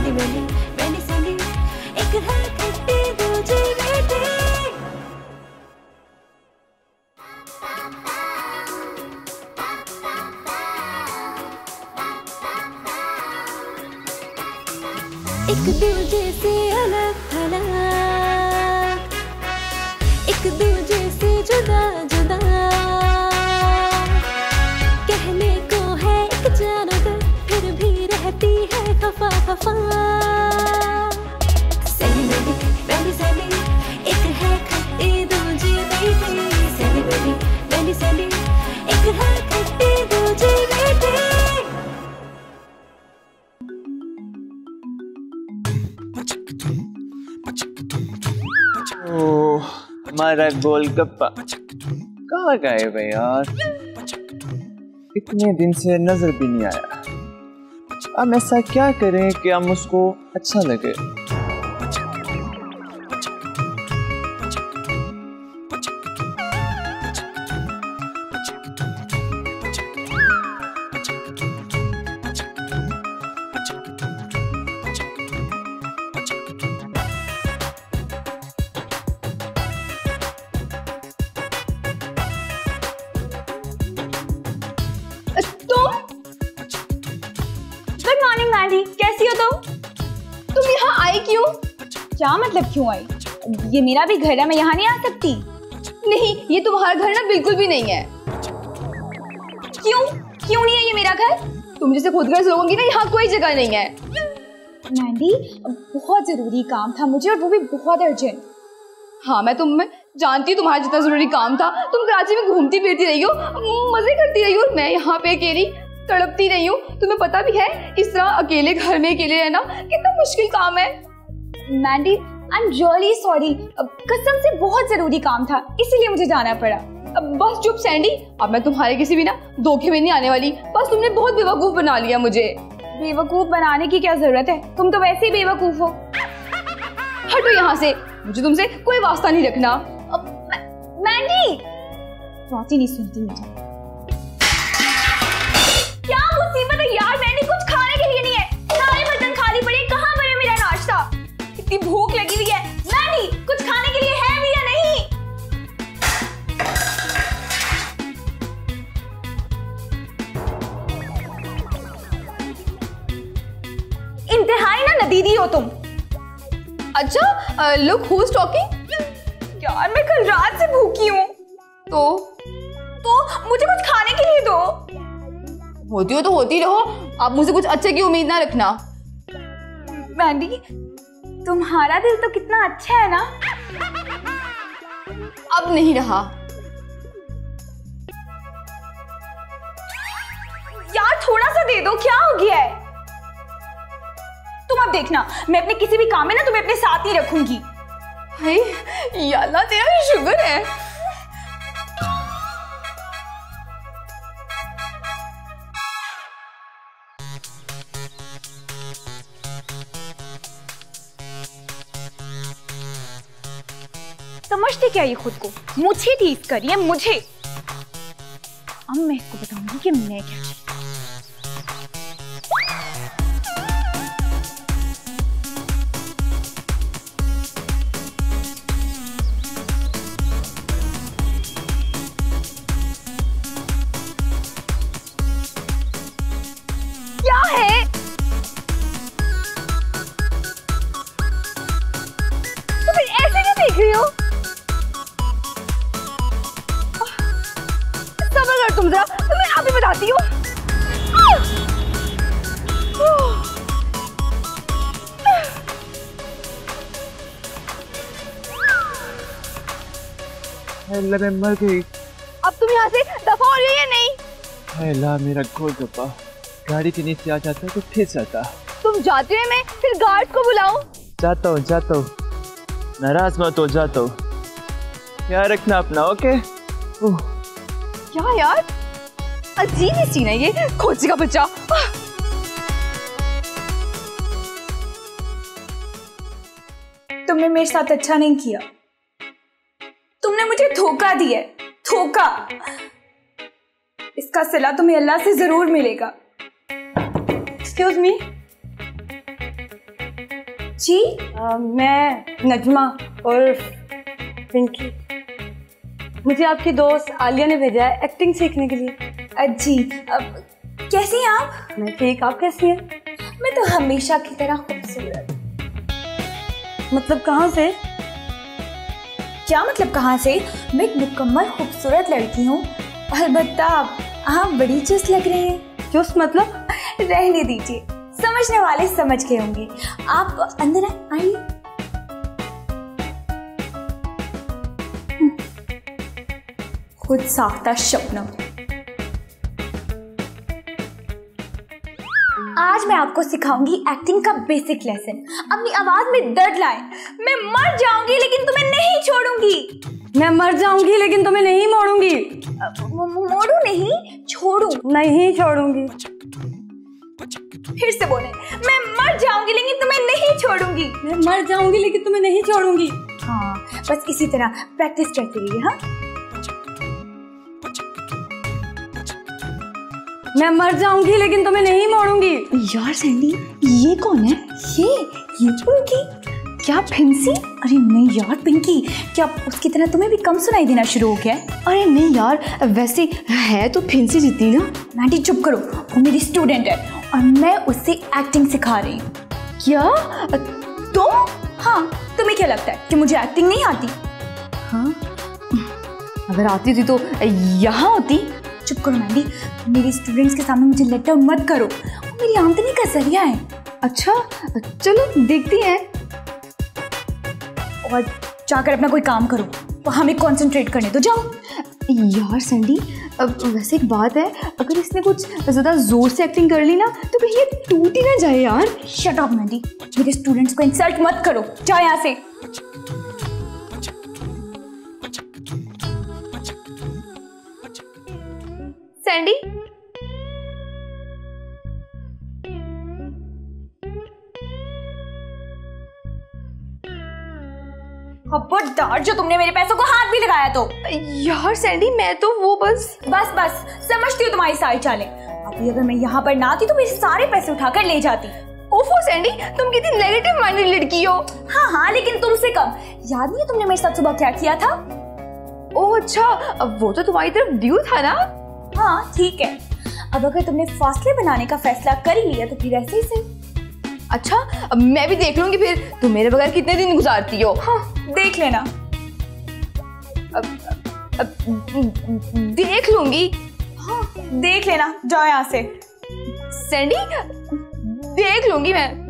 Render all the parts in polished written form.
सैली मैंने सैली, एक है खट्टी दूजी मीठी। एक दूजे से अलग थलग, एक दूजे से जुदा जुदा, कहने को है एक जानदा, फिर भी रहती है खफा खफा। सैली मैंने सैली, एक है खट्टी दूजी मीठी। सैली मैंने सैली, एक है खट्टी दूजी मीठी। ओह, हमारा गोलगप्पा कहाँ गायब है यार? इतने दिन से नजर भी नहीं आया। हम ऐसा क्या करें कि हम उसको अच्छा लगे? कैसी हो तुम यहाँ आई क्यों? क्या मतलब क्यों आई? ये मेरा भी घर है, मैं यहाँ नहीं आ सकती। नहीं, ये तुम्हारा घर ना बिल्कुल भी नहीं है। क्यों नहीं है ये मेरा घर? तुम जैसे खुदगर्ज लोगों की ना यहाँ कोई जगह नहीं है। मैंडी, बहुत जरूरी काम था मुझे, और वो भी बहुत अर्जेंट। हाँ, मैं जानती हूँ तुम्हारा जितना जरूरी काम था। तुम कराची में घूमती फिरती रही हो, मजे करती रही हो, और मैं यहाँ पे अकेली तड़पती रही हूँ। तुम्हें पता भी है इस तरह अकेले घर में अकेले रहना कितना मुश्किल काम है। Mandy, I am really sorry, कसम से बहुत जरूरी काम था, इसीलिए मुझे जाना पड़ा। बस चुप सैंडी, अब मैं तुम्हारे किसी भी ना धोखे में नहीं आने वाली। बस तुमने बहुत बेवकूफ बना लिया मुझे। बेवकूफ बनाने की क्या जरूरत है? तुम तो वैसे ही बेवकूफ हो। हटो यहाँ से, मुझे तुमसे कोई वास्ता नहीं रखना। मैंडी, बात ही नहीं सुनती मुझे। क्या मुसीबत है यार, मैंने कुछ खाने के लिए नहीं है, सारे बर्तन खाली पड़े। कहाँ पर है मेरा नाश्ता? इतनी भूख लगी हुई है। मैंडी, कुछ खाने के लिए है भी या नहीं? इंतहाई ना नदीदी हो तुम। अच्छा, लुक हु इज टॉकिंग। यार मैं कल रात से भूखी हूँ, तो मुझे कुछ खाने के लिए दो। होती हो तो होती रहो, आप मुझसे कुछ अच्छे की उम्मीद ना रखना। मैंडी, तुम्हारा दिल तो कितना अच्छा है ना। अब नहीं रहा यार, थोड़ा सा दे दो, क्या हो गया है? तुम अब देखना, मैं अपने किसी भी काम में ना तुम्हें अपने साथ ही रखूंगी। या अल्लाह, तेरा शुगर है। समझते क्या ये खुद को? मुझे टीज करिए, मुझे। अब मैं इसको बताऊंगी कि मैं क्या। क्या है? तो फिर ऐसे क्यों देख रही हो? तुम जरा, तुम्हें अभी बताती हूँ। मैं मर गई। अब तुम यहाँ से दफा हो रही है नहीं? अल्लाह, मेरा गोलगप्पा गाड़ी के नीचे आ जाता तो फिर जाता। तुम जाते हुए मैं फिर गार्ड को बुलाऊं? जाता हूँ, नाराज मत हो, जाता हूँ। ख्याल रखना अपना, ओके? क्या यार, अजीब ही सीन है ये खोजी का बच्चा। तुमने मेरे साथ अच्छा नहीं किया, तुमने मुझे धोखा दिया, धोखा। इसका सिला तुम्हें अल्लाह से जरूर मिलेगा। एक्सक्यूज मी, जी मैं नजमा और पिंकी। मुझे आपकी दोस्त आलिया ने भेजा है एक्टिंग सीखने के लिए। जी कैसी हैं आप? मैं ठीक, आप कैसी हैं? मैं तो हमेशा की तरह खूबसूरत। मतलब कहाँ से? क्या मतलब कहाँ से? मैं एक मुकम्मल खूबसूरत लड़की हूँ। अलबत्ता आप बड़ी चुस्त लग रही हैं। चुस्त मतलब? रहने दीजिए, समझने वाले समझ गए होंगे। आप अंदर आइए। खुद साख्ता शबनम। आज मैं आपको सिखाऊंगी एक्टिंग का बेसिक लेसन। अपनी आवाज में दर्द लाएं। मैं मर जाऊंगी लेकिन तुम्हें नहीं छोड़ूंगी। मैं मर जाऊंगी लेकिन तुम्हें नहीं मोड़ूंगी। मोड़ू नहीं, छोड़ू नहीं छोड़ूंगी। फिर से बोले, मैं मर जाऊंगी लेकिन तुम्हें नहीं छोड़ूंगी। मैं मर जाऊंगी लेकिन तुम्हें नहीं छोड़ूंगी। हाँ, बस इसी तरह प्रैक्टिस करते रहिए। हाँ, मैं मर जाऊंगी लेकिन तुम्हें नहीं मोड़ूंगी। यार सैंडी, ये कौन है? ये पिंकी? क्या फिंसी? अरे नहीं यार पिंकी, क्या उसकी तरह तुम्हें भी कम सुनाई देना शुरू हो गया है? अरे नहीं यार, वैसे है तो फिंसी जितनी ना। मैंडी चुप करो, वो मेरी स्टूडेंट है और मैं उससे एक्टिंग सिखा रही हूँ। क्या तुम? हाँ, तुम्हें क्या लगता है कि मुझे एक्टिंग नहीं आती? हाँ, अगर आती थी तो यहाँ होती। चुप करो मैंडी, मेरी स्टूडेंट्स के सामने मुझे लेटर मत करो, वो मेरी आमदनी का जरिया है। अच्छा चलो देखती हैं। और जाकर अपना कोई काम करो, तो हमें कंसंट्रेट करने तो जाओ। यार सैंडी, अब वैसे एक बात है, अगर इसने कुछ ज़्यादा जोर से एक्टिंग कर ली ना तो कहीं ये टूट ही ना जाए यार। शट अप मैंडी, मेरे स्टूडेंट्स को इंसल्ट मत करो, जाओ यहाँ से। सैंडी, खबरदार जो तुमने मेरे पैसों को हाथ भी लगाया तो। यार सैंडी, मैं तो वो बस समझती हूँ तुम्हारी सारी चालें। अभी अगर मैं यहाँ पर ना आती तो मेरे सारे पैसे उठाकर ले जाती। ओफो सैंडी, तुम कितनी नेगेटिव माइंडेड लड़की हो। हाँ, लेकिन तुमसे कम। याद नहीं है तुमने मेरे साथ सुबह क्या किया था? ओह अच्छा, अब वो तो तुम्हारी तरफ ड्यू था ना। हाँ ठीक है, अब अगर तुमने फासले बनाने का फैसला कर ही लिया तो फिर ऐसे ही सही। अच्छा, अब मैं भी देख लूंगी फिर तुम मेरे बगैर कितने दिन गुजारती हो। हाँ, देख लेना। अब देख लूंगी। हाँ, देख लेना, जाओ यहाँ से। सैंडी, देख लूंगी मैं।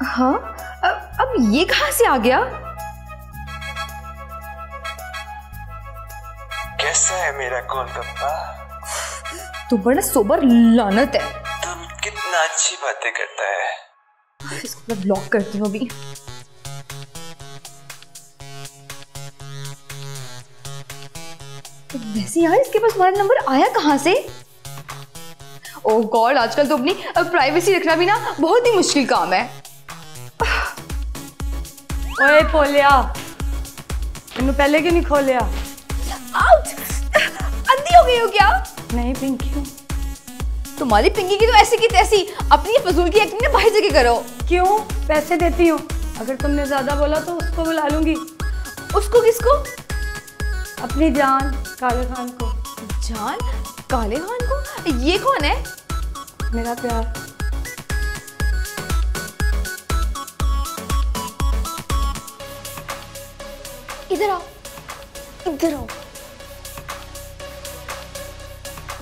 हाँ, अब ये कहाँ से आ गया? कैसा है मेरा गोलगप्पा? तू बड़ा सोबर लानत है। तुम कितना अच्छी बातें करता है। इसको मैं ब्लॉक करती हूँ अभी। वैसे यार इसके पास हमारा नंबर आया कहाँ से? ओह गॉड, आजकल तो अपनी प्राइवेसी रखना भी ना बहुत ही मुश्किल काम है। ओए पोलिया, तुमने पहले क्यों नहीं खोलिया? आउट! अंधी हो गई हो क्या? नहीं पिंकी हूँ। तुम्हारी पिंकी की तो ऐसी की तैसी, अपनी फजूल की एक्टिंग ना बाहर जगह करो। क्यों? पैसे देती हूँ, अगर तुमने ज्यादा बोला तो उसको बुला लूंगी। उसको? किसको? अपनी जान काले खान को। जान काले खान को? ये कौन है? मेरा प्यार। इधर आओ, इधर आओ।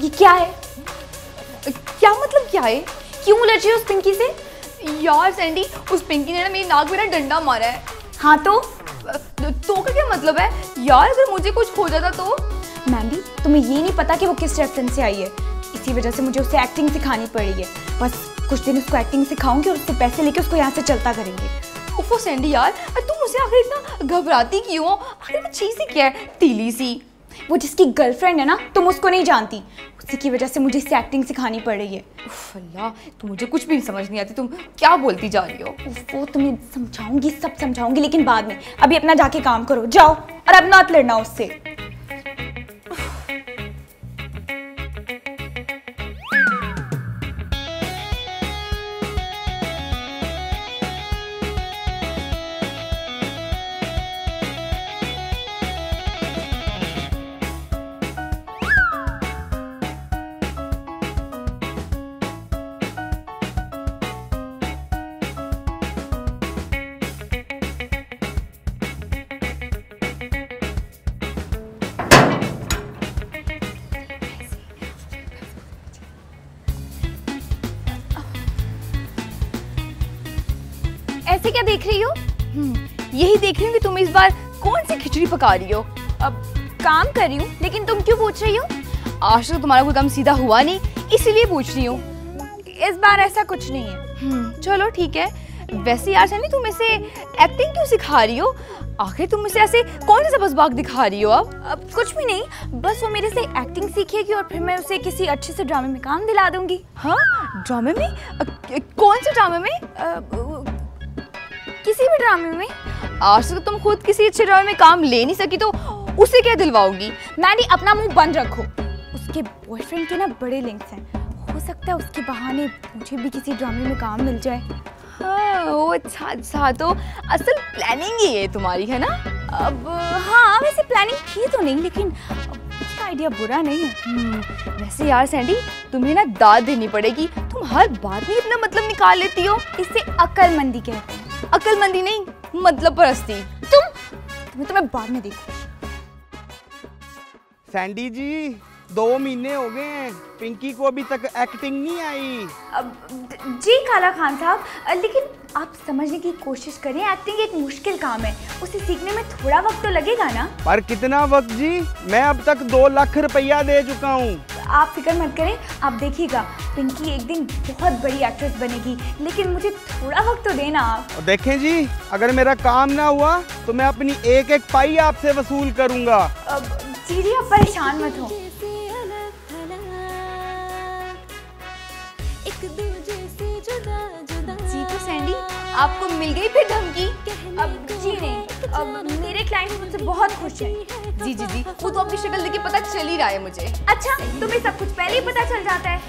ये क्या है? क्या मतलब क्या है? क्यों उलझी हो उस पिंकी से? यार सैंडी, उस पिंकी ने ना मेरी नाक में ना डंडा मारा है। हाँ तो का क्या मतलब है? यार अगर मुझे कुछ हो जाता तो? मैंडी, तुम्हें ये नहीं पता कि वो किस रेफरेंस से आई है। इसी वजह से मुझे उसे एक्टिंग सिखानी पड़ी है। बस कुछ दिन उसको एक्टिंग सिखाऊंगी और उससे पैसे लेके उसको यहाँ से चलता करेंगे। उफो सैंडी यार, तुम मुझे आखिर इतना घबराती क्यों हो? आखिर वो चीज़ ही क्या है? तीली सी। वो जिसकी गर्लफ्रेंड है ना, तुम उसको नहीं जानती, उसी की वजह से मुझे इससे एक्टिंग सिखानी पड़ रही है। उफ अल्लाह, तो मुझे कुछ भी समझ नहीं आती, तुम क्या बोलती जा रही हो? वो तुम्हें समझाऊंगी, सब समझाऊंगी, लेकिन बाद में। अभी अपना जाके काम करो, जाओ, और अब मत लड़ना उससे। ऐसे क्या देख रही हो? यही देख रही हूँ कि तुम इस बार कौन सी खिचड़ी पका रही हो। अब काम कर रही हूँ, लेकिन तुम क्यों पूछ रही हो? आज तो तुम्हारा कोई काम सीधा हुआ नहीं, इसीलिए पूछ रही हूँ। इस बार ऐसा कुछ नहीं है। चलो ठीक है। वैसे यार सनी, तुम इसे एक्टिंग क्यों सिखा रही हो? आखिर तुम इसे ऐसे कौन सा सबसबाग दिखा रही हो? अब कुछ भी नहीं, बस वो मेरे से एक्टिंग सीखेगी और फिर मैं उसे किसी अच्छे से ड्रामे में काम दिला दूंगी। हाँ, ड्रामे में? कौन से ड्रामे में? किसी भी ड्रामे में। आज तो तुम खुद किसी अच्छे ड्रामे में काम ले नहीं सकी, तो उसे क्या दिलवाओगी? मैडी, अपना मुंह बंद रखो। उसके बॉयफ्रेंड के ना बड़े लिंक्स हैं, हो सकता है उसके बहाने मुझे भी किसी ड्रामे में काम मिल जाए। हाँ, ओ अच्छा, तो असल प्लानिंग ही है तुम्हारी, है ना? अब हाँ, वैसे प्लानिंग थी तो नहीं, लेकिन उसका आइडिया बुरा नहीं है। वैसे यार सैंडी, तुम्हें ना दाद देनी पड़ेगी, तुम हर बात में अपना मतलब निकाल लेती हो। इसे अक्लमंदी कहते हैं। अक्लमंदी नहीं, मतलब परस्ती। तुम्हें बाद में देखो। सैंडी जी, 2 महीने हो गए हैं, पिंकी को अभी तक एक्टिंग नहीं आई। जी काला खान साहब, लेकिन आप समझने की कोशिश करें, एक्टिंग एक मुश्किल काम है, उसे सीखने में थोड़ा वक्त तो लगेगा ना। पर कितना वक्त जी? मैं अब तक 2 लाख रुपया दे चुका हूँ। आप फिक्र मत करें, आप देखिएगा पिंकी एक दिन बहुत बड़ी एक्ट्रेस बनेगी, लेकिन मुझे थोड़ा वक्त तो देना आप। और देखें जी, अगर मेरा काम ना हुआ तो मैं अपनी एक पाई आपसे वसूल करूँगा। जी आप परेशान मत हो। जी तो सैंडी, आपको मिल गई फिर धमकी? अब जी नहीं, अब मेरे क्लाइंट मुझसे बहुत खुश हैं। जी, वो तो अपनी शक्ल देख के पता चल ही रहा है मुझे। अच्छा, तुम्हें सब कुछ पहले ही पता चल जाता है?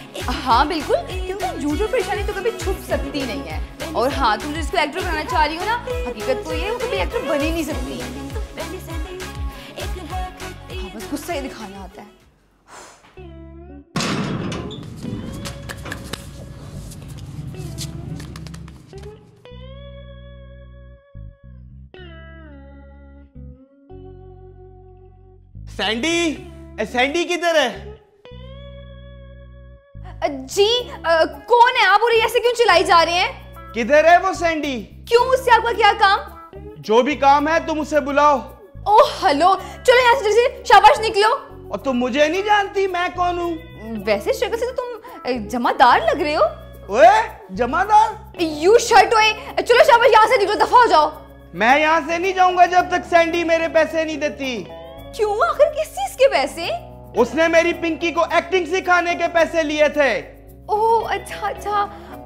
हाँ बिल्कुल, क्योंकि झूठ और परेशानी तो कभी छुप सकती नहीं है। और हाँ, तुम जिसको एक्टर बनाना चाह रही हो ना, हकीकत तो ये है वो कभी एक्टर बन ही नहीं सकती। हाँ, बस गुस्सा ही दिखाना आता है। सैंडी किधर है? जी कौन है आप और ऐसे क्यों चिल्लाई जा रहे हैं? किधर है वो सैंडी? क्यों, उससे आपका क्या काम? जो भी काम है तुम उसे बुलाओ। ओह हेलो, चलो यहाँ से जल्दी, शाबाश निकलो। और तुम मुझे नहीं जानती मैं कौन हूँ? वैसे शक्ल से तो तुम जमादार लग रहे हो। ओए जमादार? यू शर्ट ओए, चलो शाबाश यहाँ से निकलो, दफा हो जाओ। मैं यहाँ से नहीं जाऊंगा जब तक सैंडी मेरे पैसे नहीं देती। क्यों, आखिर किस चीज के पैसे? उसने मेरी पिंकी को एक्टिंग सिखाने के पैसे लिए थे। ओह अच्छा,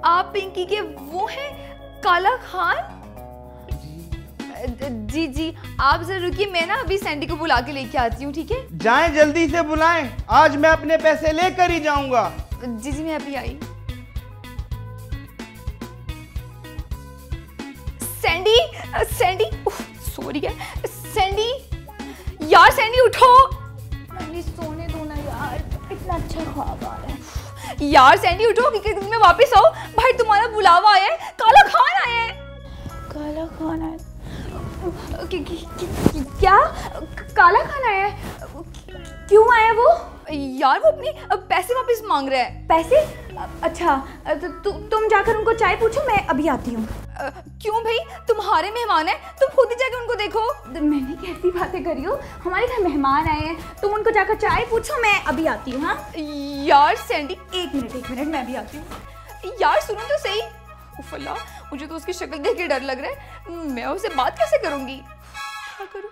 आप पिंकी के वो हैं काला खान? जी आप जरा रुकिए, मैं ना अभी सैंडी को बुला के लेके आती हूँ, ठीक है? जाएं, जल्दी से बुलाएं, आज मैं अपने पैसे लेकर ही जाऊंगा। जी मैं अभी आई। सैंडी सॉरी सैंडी, यार सैंडी उठो। नहीं, सोने दो ना यार, इतना अच्छा ख्वाब आ रहा है। यार सैंडी उठो, कि दिन में वापस आओ, भाई तुम्हारा बुलावा आया है, काला खान आया है। काला खान आया? क्या काला खान आया है? क्यों आया वो? यार वो अपने पैसे वापस मांग रहा है। पैसे? अच्छा, तुम जाकर उनको चाय पूछो, मैं अभी आती हूँ। क्यों भाई, तुम्हारे मेहमान हैं, तुम खुद ही जाकर उनको देखो। मैंने कैसी बातें करी हो, हमारे घर मेहमान आए हैं, तुम उनको जाकर चाय पूछो, मैं अभी आती हूँ। हाँ यार सैंडी, एक मिनट, मैं अभी आती हूँ। यार सुनो तो सही। उफ अल्लाह, मुझे तो उसकी शक्ल देख के डर लग रहा है, मैं उससे बात कैसे करूंगी? क्या करूं?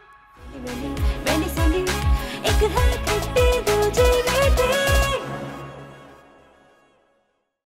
दूजे बेटे